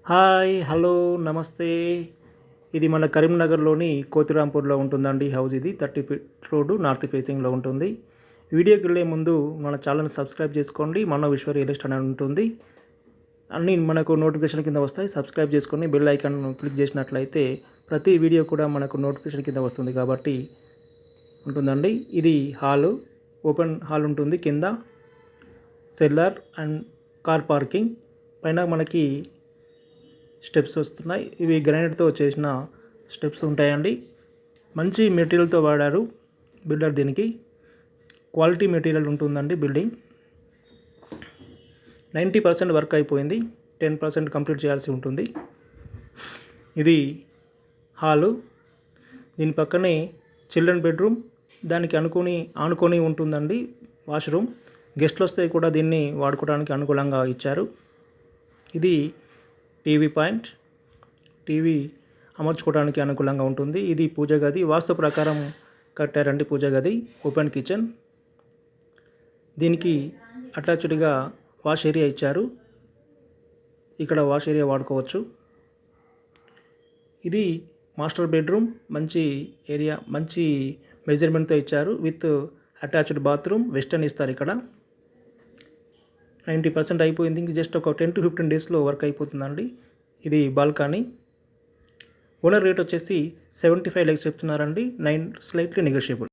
Hi hello నమస్తే. ఇది మన కరీంనగర్లోని కోతిరాంపూర్లో ఉంటుందండి హౌస్. ఇది 30 ఫీట్ రోడ్డు నార్త్ ఫేసింగ్లో ఉంటుంది. వీడియోకి వెళ్ళే ముందు మన ఛానల్ని సబ్స్క్రైబ్ చేసుకోండి. మన విశ్వ రియల్ ఎస్టేట్ అని ఉంటుంది. అన్నీ మనకు నోటిఫికేషన్ కింద వస్తాయి. సబ్స్క్రైబ్ చేసుకొని బెల్ ఐకాన్ క్లిక్ చేసినట్లయితే ప్రతి వీడియో కూడా మనకు నోటిఫికేషన్ కింద వస్తుంది కాబట్టి ఉంటుందండి. ఇది హాలు, ఓపెన్ హాల్ ఉంటుంది. కింద సెల్లర్ అండ్ కార్ పార్కింగ్, పైన మనకి స్టెప్స్ వస్తున్నాయి. ఇవి గ్రానైట్తో చేసిన స్టెప్స్ ఉంటాయండి. మంచి మెటీరియల్తో వాడారు బిల్డర్. దీనికి క్వాలిటీ మెటీరియల్ ఉంటుందండి. బిల్డింగ్ 90% వర్క్ అయిపోయింది. 10% కంప్లీట్ చేయాల్సి ఉంటుంది. ఇది హాలు, దీని పక్కనే చిల్డ్రన్ బెడ్రూమ్, దానికి ఆనుకొని ఉంటుందండి వాష్రూమ్. గెస్ట్లు వస్తే కూడా దీన్ని వాడుకోవడానికి అనుకూలంగా ఇచ్చారు. ఇది టీవీ పాయింట్, టీవీ అమర్చుకోవడానికి అనుకూలంగా ఉంటుంది. ఇది పూజ గది, వాస్తు ప్రకారం కట్టారండి పూజ గది. ఓపెన్ కిచెన్, దీనికి అటాచ్డ్గా వాష్ ఏరియా ఇచ్చారు. ఇక్కడ వాష్ ఏరియా వాడుకోవచ్చు. ఇది మాస్టర్ బెడ్రూమ్, మంచి ఏరియా, మంచి మెజర్మెంట్తో ఇచ్చారు. విత్ అటాచ్డ్ బాత్రూమ్, వెస్టర్న్ ఇస్తారు. ఇక్కడ 90% అయిపోయింది. ఇంక జస్ట్ ఒక 10 to 15 డేస్లో వర్క్ అయిపోతుందండి. ఇది బాల్కనీ. ఓనర్ రేట్ వచ్చేసి 75 lakhs చెప్తున్నారండి. 9 స్లైట్లీ నెగోషియబుల్.